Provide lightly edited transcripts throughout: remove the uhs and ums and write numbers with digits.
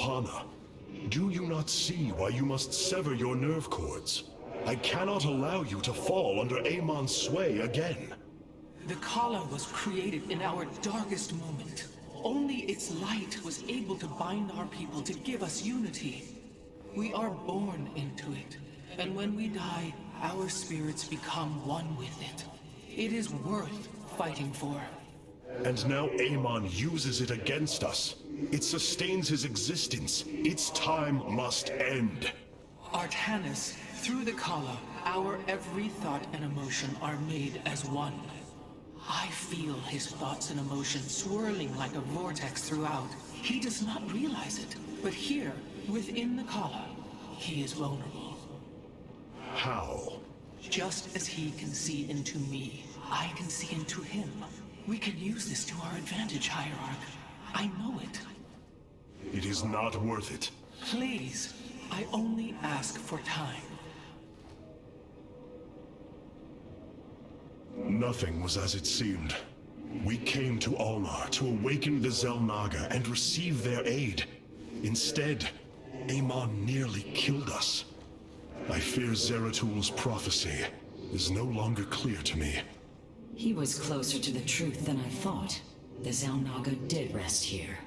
Rohana. Do you not see why you must sever your nerve cords? I cannot allow you to fall under Amon's sway again. The Kala was created in our darkest moment. Only its light was able to bind our people to give us unity. We are born into it, and when we die, our spirits become one with it. It is worth fighting for. And now Amon uses it against us. It sustains his existence. Its time must end. Artanis, through the Kala, our every thought and emotion are made as one. I feel his thoughts and emotions swirling like a vortex throughout. He does not realize it, but here, within the Kala, he is vulnerable. How? Just as he can see into me, I can see into him. We can use this to our advantage, Hierarch. I know it. It is not worth it. Please, I only ask for time. Nothing was as it seemed. We came to Ulnar to awaken the Xel'Naga and receive their aid. Instead, Amon nearly killed us. I fear Zeratul prophecy is no longer clear to me. He was closer to the truth than I thought. The Xel'Naga did rest here.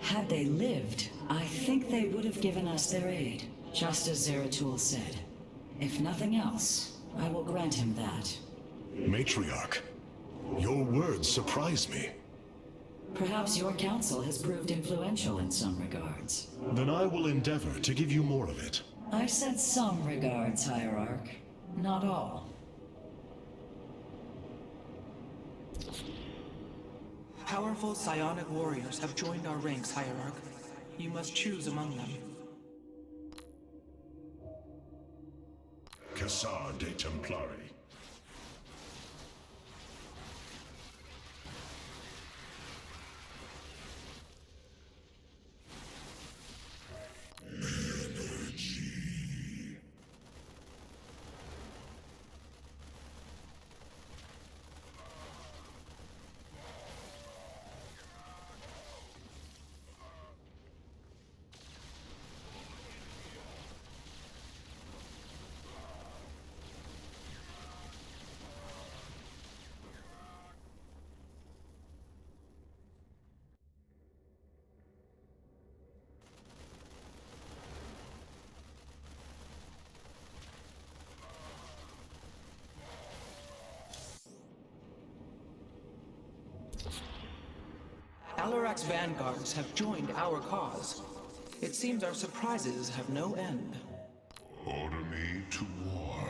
Had they lived, I think they would have given us their aid, just as Zeratul said. If nothing else, I will grant him that. Matriarch, your words surprise me. Perhaps your counsel has proved influential in some regards. Then I will endeavor to give you more of it. I said some regards, Hierarch. Not all. Powerful psionic warriors have joined our ranks, Hierarch. You must choose among them. Cassar de Templari. Alarak's vanguards have joined our cause. It seems our surprises have no end. Order me to war.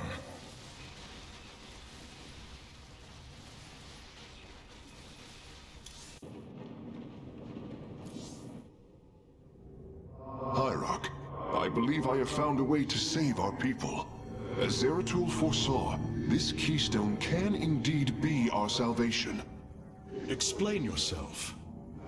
Hierarch, I believe I have found a way to save our people. As Zeratul foresaw, this keystone can indeed be our salvation. Explain yourself.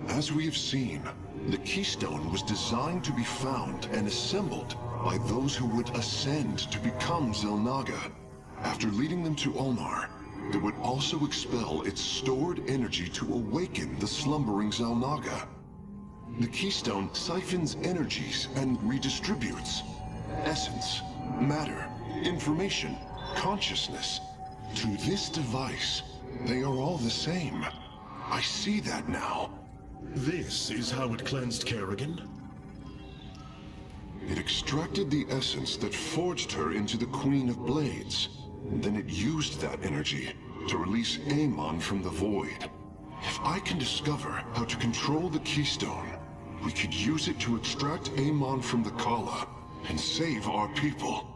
As we have seen, the keystone was designed to be found and assembled by those who would ascend to become Xel'Naga. After leading them to Ulnar, it would also expel its stored energy to awaken the slumbering Xel'Naga. The keystone siphons energies and redistributes essence, matter, information, consciousness. To this device, they are all the same. I see that now. This is how it cleansed Kerrigan? It extracted the essence that forged her into the Queen of Blades. Then it used that energy to release Amon from the void. If I can discover how to control the keystone, we could use it to extract Amon from the Kala and save our people.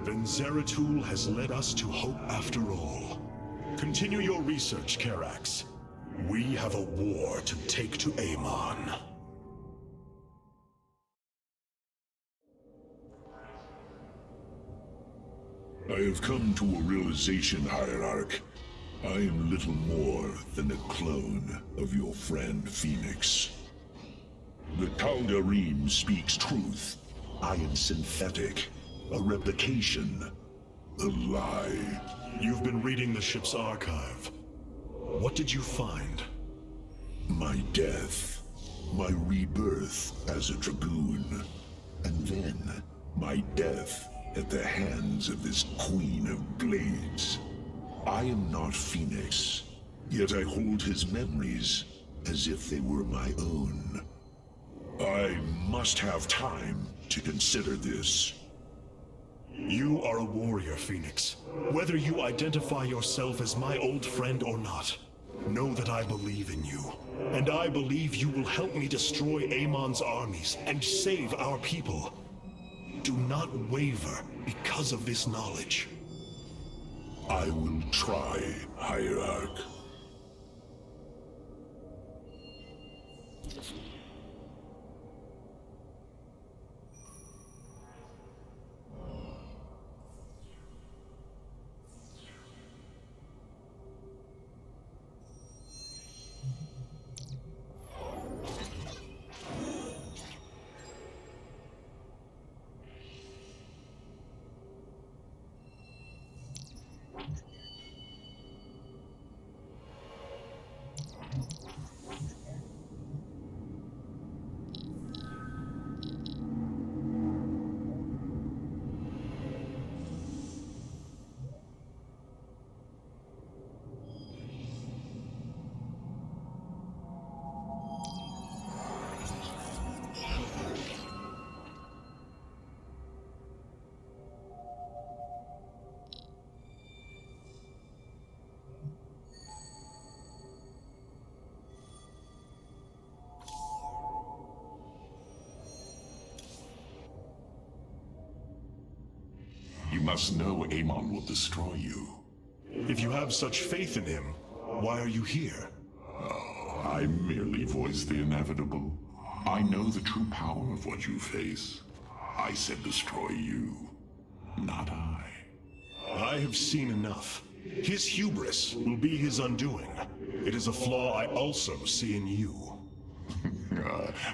Then Zeratul has led us to hope after all. Continue your research, Karax. We have a war to take to Amon. I have come to a realization, Hierarch. I am little more than a clone of your friend Fenix. The Tal'Darim speaks truth. I am synthetic, a replication, a lie. You've been reading the ship's archive. What did you find? My death. my rebirth as a dragoon, and then my death at the hands of this Queen of Blades. I am not Fenix, yet I hold his memories as if they were my own. I must have time to consider this. You are a warrior, Phoenix. Whether you identify yourself as my old friend or not, know that I believe in you. And I believe you will help me destroy Amon's armies and save our people. Do not waver because of this knowledge. I will try, Hierarch. You must know Amon will destroy you. If you have such faith in him, why are you here? I merely voice the inevitable. I know the true power of what you face. I said destroy you, not I. I have seen enough. His hubris will be his undoing. It is a flaw I also see in you.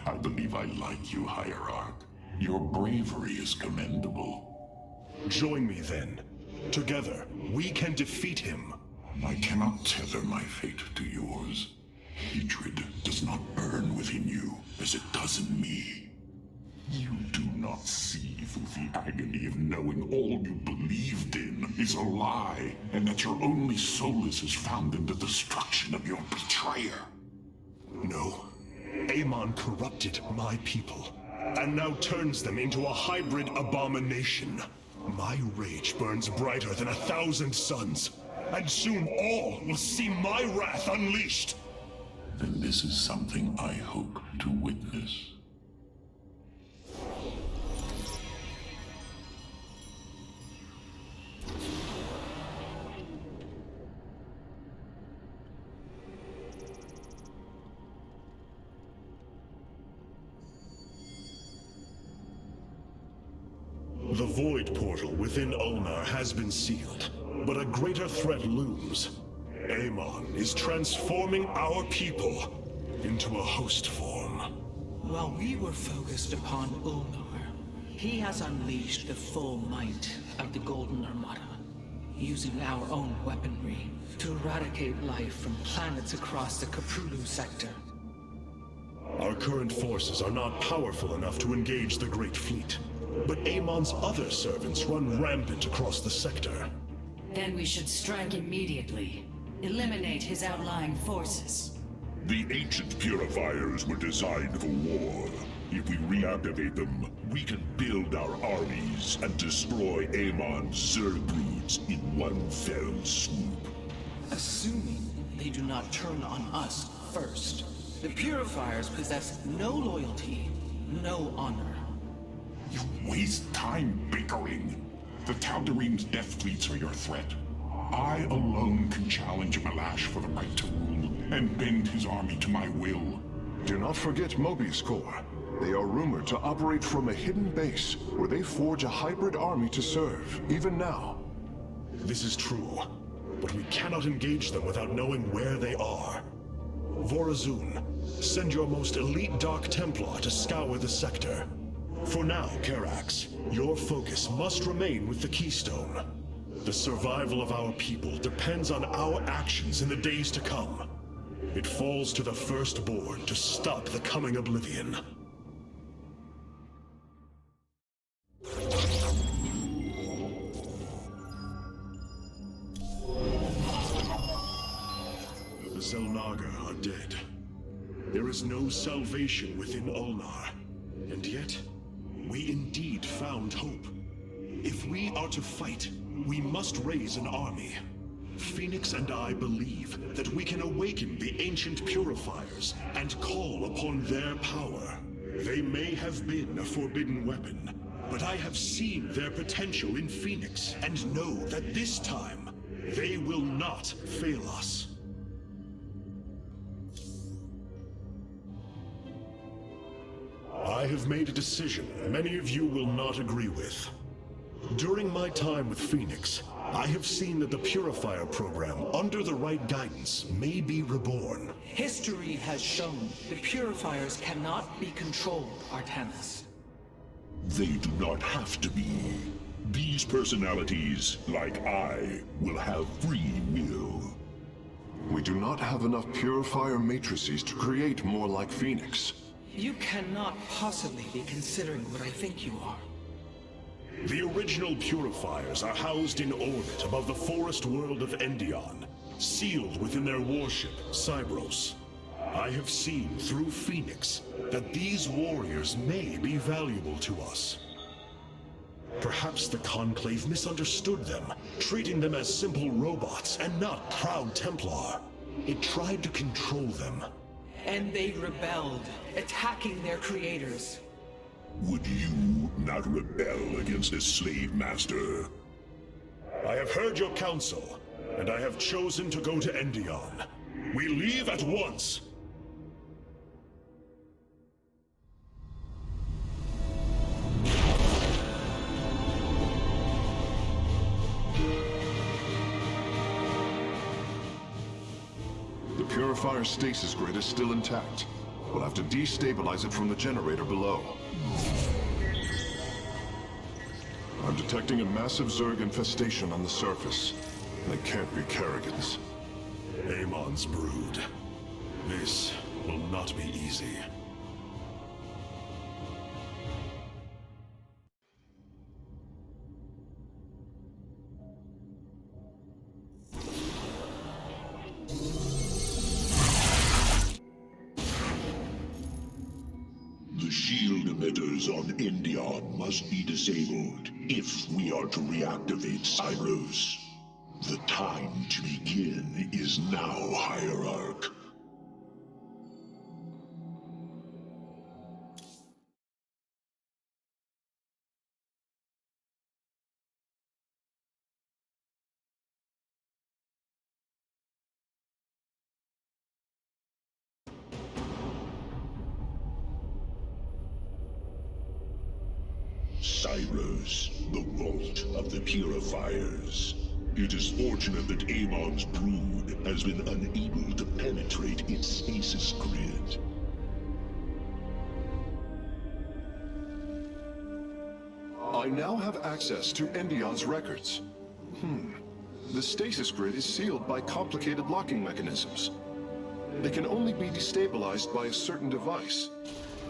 I believe I like you, Hierarch. Your bravery is commendable. Join me then. Together, we can defeat him. I cannot tether my fate to yours. Hatred does not burn within you as it does in me. You do not see through the agony of knowing all you believed in is a lie, and that your only solace is found in the destruction of your betrayer. No. Amon corrupted my people, and now turns them into a hybrid abomination. My rage burns brighter than 1,000 suns, and soon all will see my wrath unleashed. Then this is something I hope to witness. The Void Portal within Ulnar has been sealed, but a greater threat looms. Amon is transforming our people into a host form. While we were focused upon Ulnar, he has unleashed the full might of the Golden Armada, using our own weaponry to eradicate life from planets across the Caprulu sector. Our current forces are not powerful enough to engage the Great Fleet, but Amon's other servants run rampant across the sector. Then we should strike immediately. Eliminate his outlying forces. The ancient Purifiers were designed for war. If we reactivate them, we can build our armies and destroy Amon's zerg broods in one fell swoop. Assuming they do not turn on us first. The Purifiers possess no loyalty, no honor. You waste time bickering. The Tal'Darim's death fleets are your threat. I alone can challenge Malash for the right to rule and bend his army to my will. Do not forget Mobius Corps. They are rumored to operate from a hidden base where they forge a hybrid army to serve, even now. This is true, but we cannot engage them without knowing where they are. Vorazun, send your most elite Dark Templar to scour the sector. For now, Karax, your focus must remain with the Keystone. The survival of our people depends on our actions in the days to come. It falls to the firstborn to stop the coming oblivion. The Xel'Naga are dead. There is no salvation within Ulnar. And yet, we indeed found hope. If we are to fight, we must raise an army. Fenix and I believe that we can awaken the ancient Purifiers and call upon their power. They may have been a forbidden weapon, but I have seen their potential in Fenix and know that this time, they will not fail us. I have made a decision many of you will not agree with. During my time with Fenix, I have seen that the Purifier program, under the right guidance, may be reborn. History has shown the Purifiers cannot be controlled, Artanis. They do not have to be. These personalities, like I, will have free will. We do not have enough Purifier matrices to create more like Fenix. You cannot possibly be considering what I think you are. The original Purifiers are housed in orbit above the forest world of Endion, sealed within their warship, Cybros. I have seen through Fenix that these warriors may be valuable to us. Perhaps the Conclave misunderstood them, treating them as simple robots and not proud Templar. It tried to control them. And they rebelled, attacking their creators. Would you not rebel against a slave master? I have heard your counsel, and I have chosen to go to Endion. We leave at once! The Purifier stasis grid is still intact. We'll have to destabilize it from the generator below. I'm detecting a massive zerg infestation on the surface. They can't be Kerrigan's. Amon's brood. This will not be easy. The shield emitters on Endion must be disabled if we are to reactivate Cybros. The time to begin is now, Hierarch. Cybros, the vault of the Purifiers. It is fortunate that Amon's brood has been unable to penetrate its stasis grid. I now have access to Endion's records. The stasis grid is sealed by complicated locking mechanisms. They can only be destabilized by a certain device.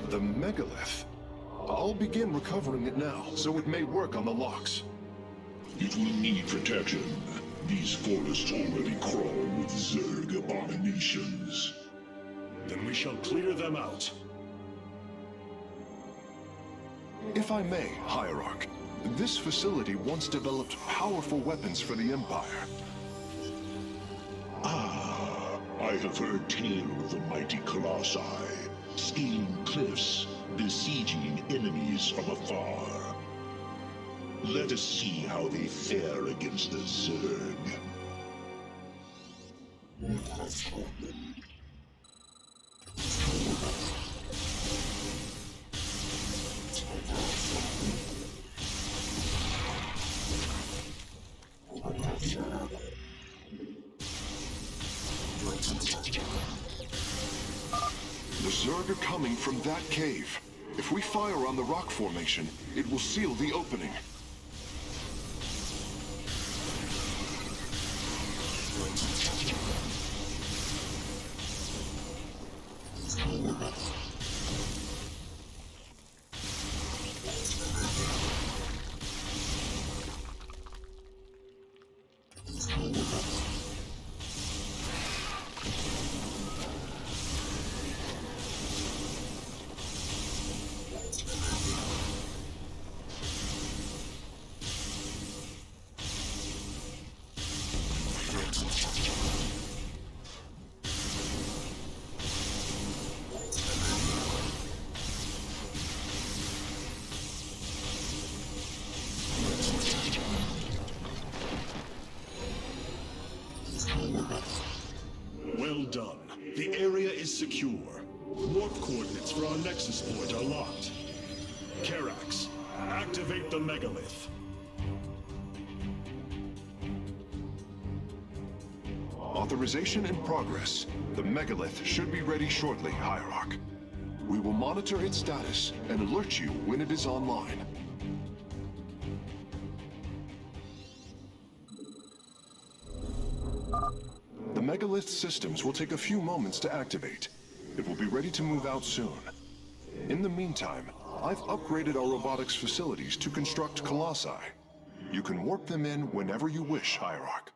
The megalith. I'll begin recovering it now, so it may work on the locks. It will need protection. These forests already crawl with zerg abominations. Then we shall clear them out. If I may, Hierarch, this facility once developed powerful weapons for the Empire. I have heard tale of the mighty colossi, scaling cliffs, besieging enemies from afar. Let us see how they fare against the zerg. The zerg are coming from that cave. If we fire on the rock formation, it will seal the opening. Well done. The area is secure. Warp coordinates for our Nexus point are locked. Karax, activate the megalith. Authorization in progress. The megalith should be ready shortly, Hierarch. We will monitor its status and alert you when it is online. The megalith systems will take a few moments to activate. It will be ready to move out soon. In the meantime, I've upgraded our robotics facilities to construct colossi. You can warp them in whenever you wish, Hierarch.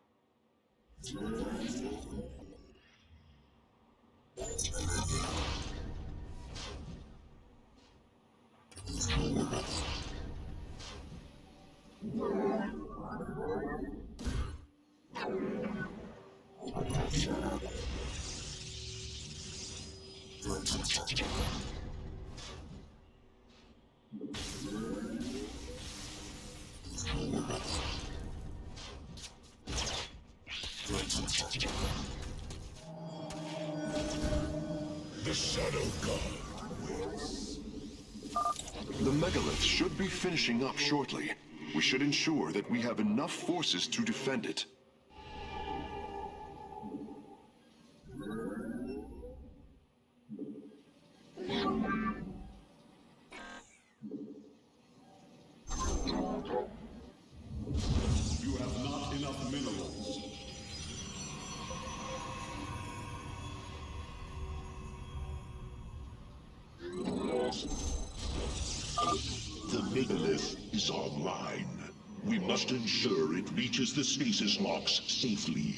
The Shadow God waits. The megalith should be finishing up shortly. We should ensure that we have enough forces to defend it. You have not enough minerals. The megalith is online. We must ensure it reaches the stasis locks safely.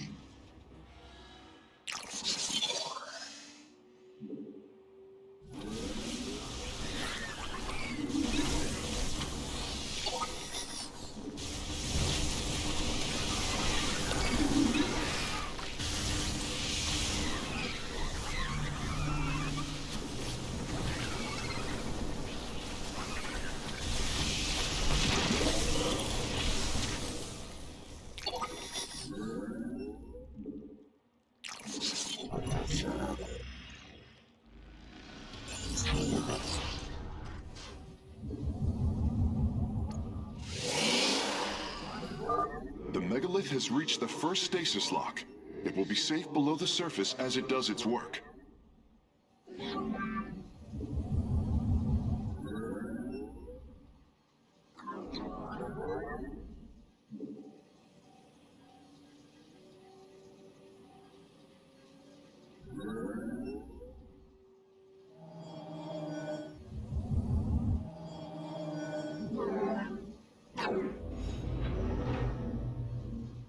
The megalith has reached the first stasis lock. It will be safe below the surface as it does its work.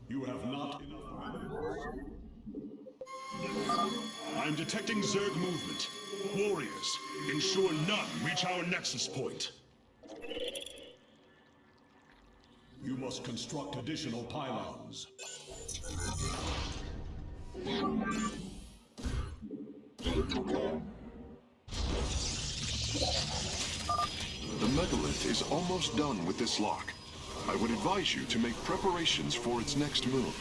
You have not enough minerals. I'm detecting zerg movement. Warriors, ensure none reach our nexus point. You must construct additional pylons. The megalith is almost done with this lock. I would advise you to make preparations for its next move.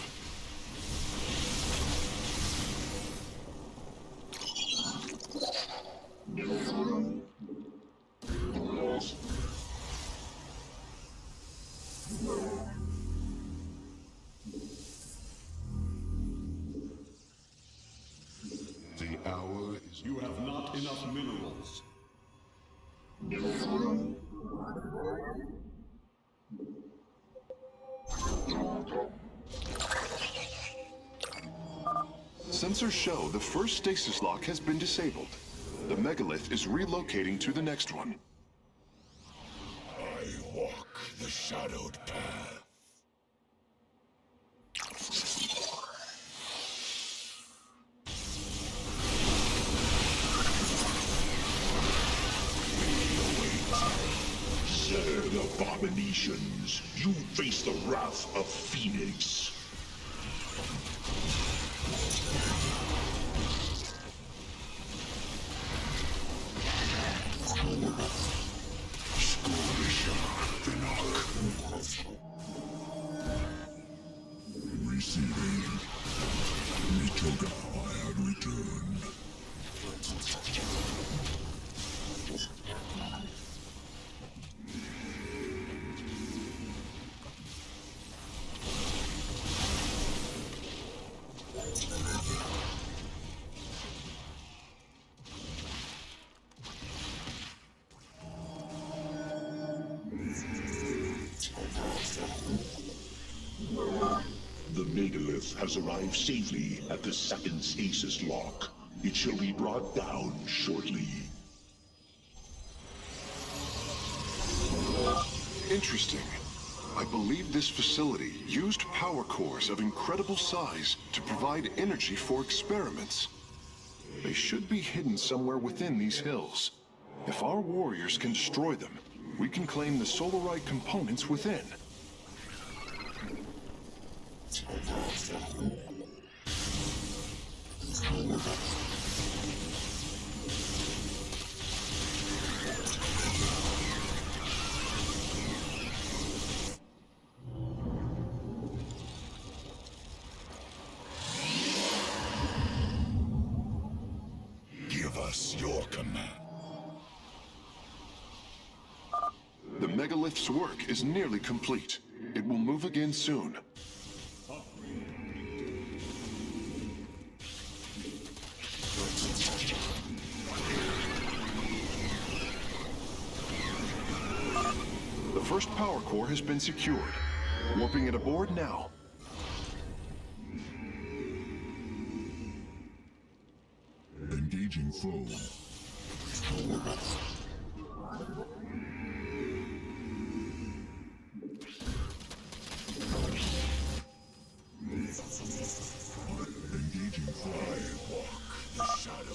The hour is... You have not enough minerals. Sensors show the first stasis lock has been disabled. The megalith is relocating to the next one. I walk the shadowed path. Zerg abominations, you face the wrath of Phoenix. Now I have returned. The megalith has arrived safely at the second stasis lock. It shall be brought down shortly. Interesting. I believe this facility used power cores of incredible size to provide energy for experiments. They should be hidden somewhere within these hills. If our warriors can destroy them, we can claim the solarite components within. Give us your command. The megalith's work is nearly complete. It will move again soon. The first power core has been secured. Warping it aboard now. Engaging foe. Engaging fly.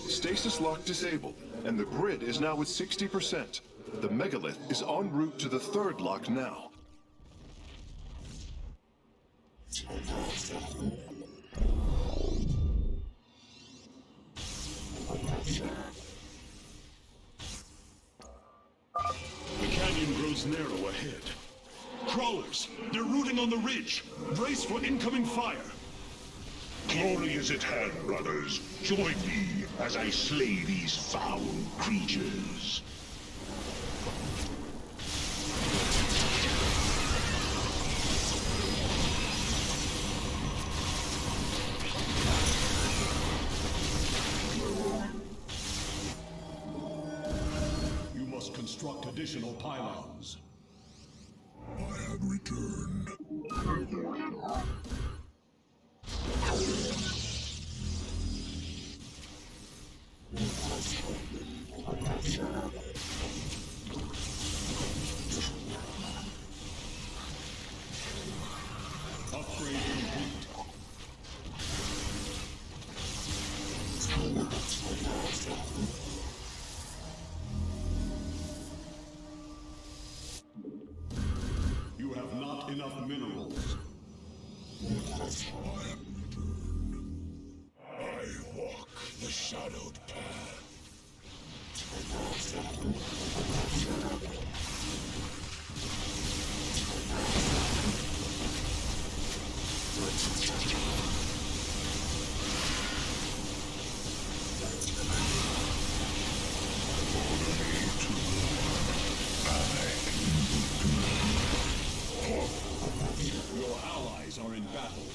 Stasis lock disabled, and the grid is now at 60%. The megalith is en route to the third lock now. The canyon grows narrow ahead. Crawlers! They're rooting on the ridge! Brace for incoming fire! Glory is at hand, brothers. Join me as I slay these foul creatures. You must construct additional pylons. I have returned. Upgrade complete. You have not enough minerals. I walk the shadowed path. Your allies are in battle.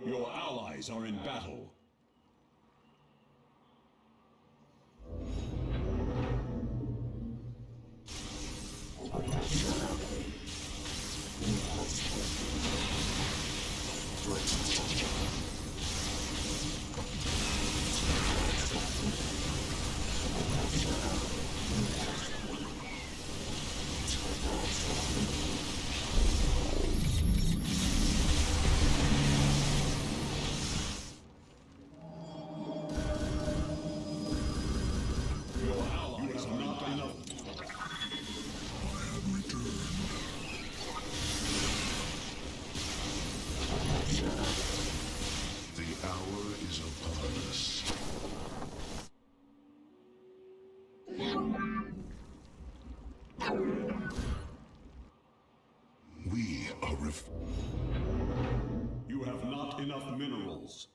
Your allies are in battle. minerals.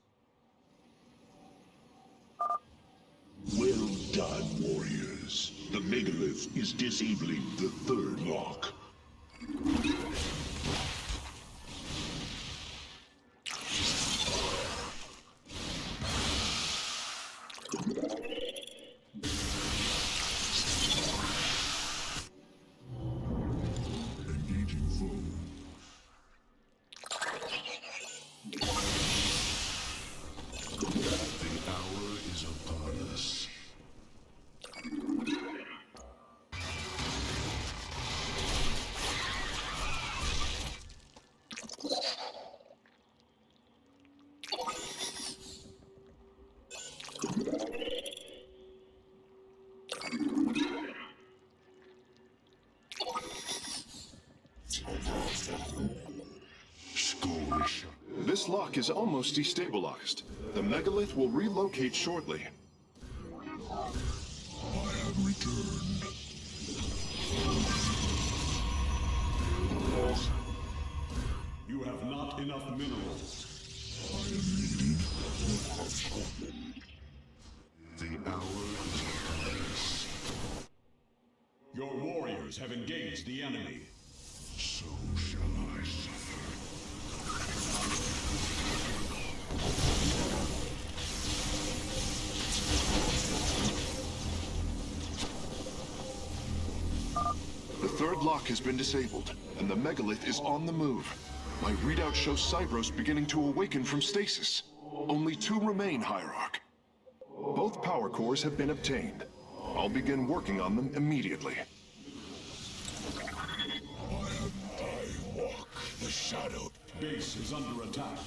Well done, warriors. The megalith is disabling the third lock. Engaging foe. The hour is upon us. This lock is almost destabilized. The megalith will relocate shortly. I have returned. You have not enough minerals. I am needed. The hour is upon us. Your warriors have engaged the enemy. So shall I suffer. The third lock has been disabled, and the megalith is on the move. My readout shows Cybros beginning to awaken from stasis. Only 2 remain, Hierarch. Both power cores have been obtained. I'll begin working on them immediately. I walk the shadow. Base is under attack.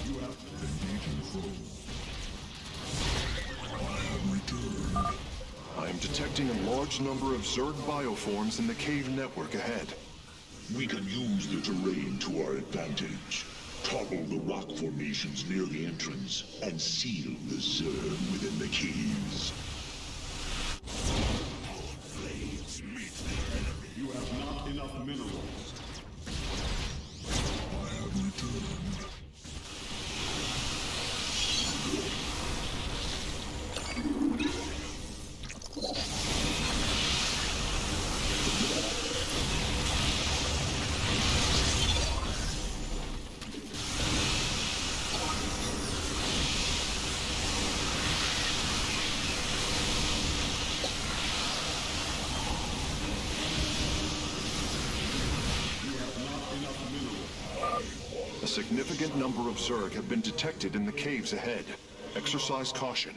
You have Engaging foe. I have returned. I am detecting a large number of zerg bioforms in the cave network ahead. We can use the terrain to our advantage. Topple the rock formations near the entrance and seal the zerg within the caves. Blades meet the enemy. You have not enough minerals. I have returned. A significant number of zerg have been detected in the caves ahead. Exercise caution.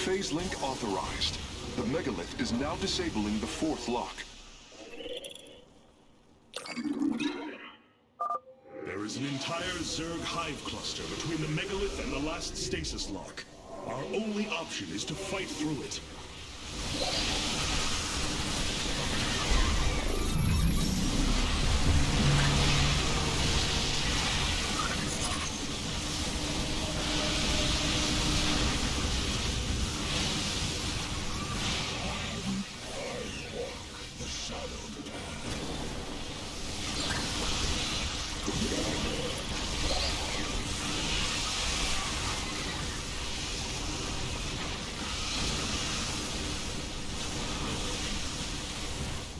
Phase link authorized. The megalith is now disabling the 4th lock. There is an entire zerg hive cluster between the megalith and the last stasis lock. Our only option is to fight through it.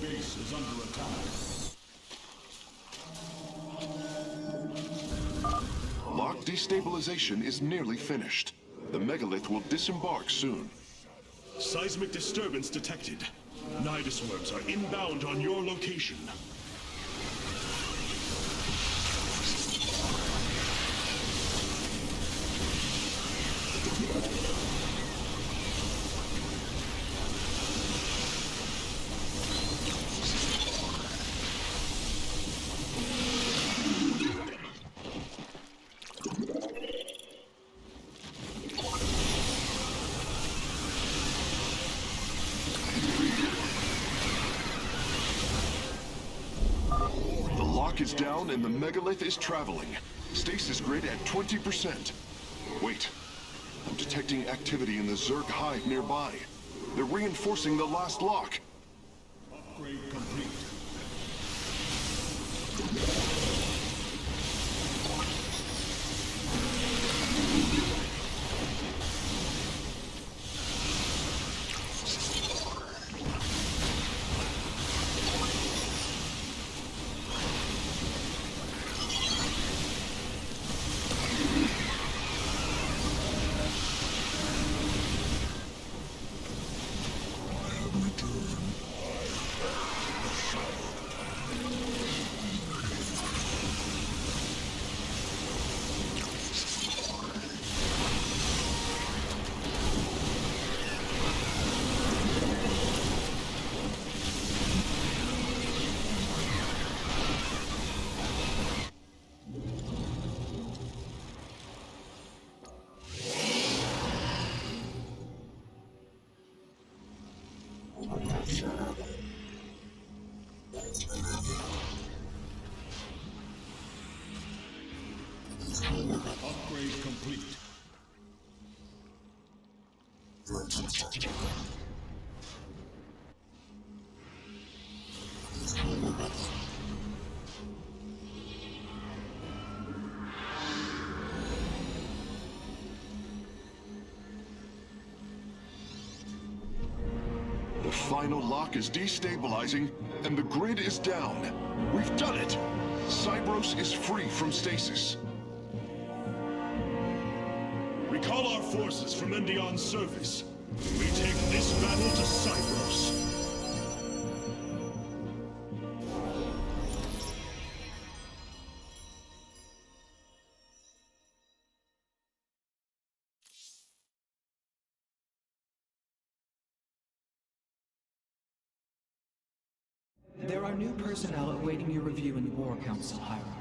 Base is under attack. destabilization is nearly finished. The megalith will disembark soon. Seismic disturbance detected. Nidus worms are inbound on your location. Is down and the megalith is traveling. Stasis grid at 20%. Wait, I'm detecting activity in the zerg hive nearby. They're reinforcing the last lock. Upgrade complete. Upgrade complete. The final lock is destabilizing, and the grid is down. We've done it! Cybros is free from stasis. Recall our forces from Endion's service. We take this battle to Cybros. There are new personnel awaiting your review in the War Council, Hierarch.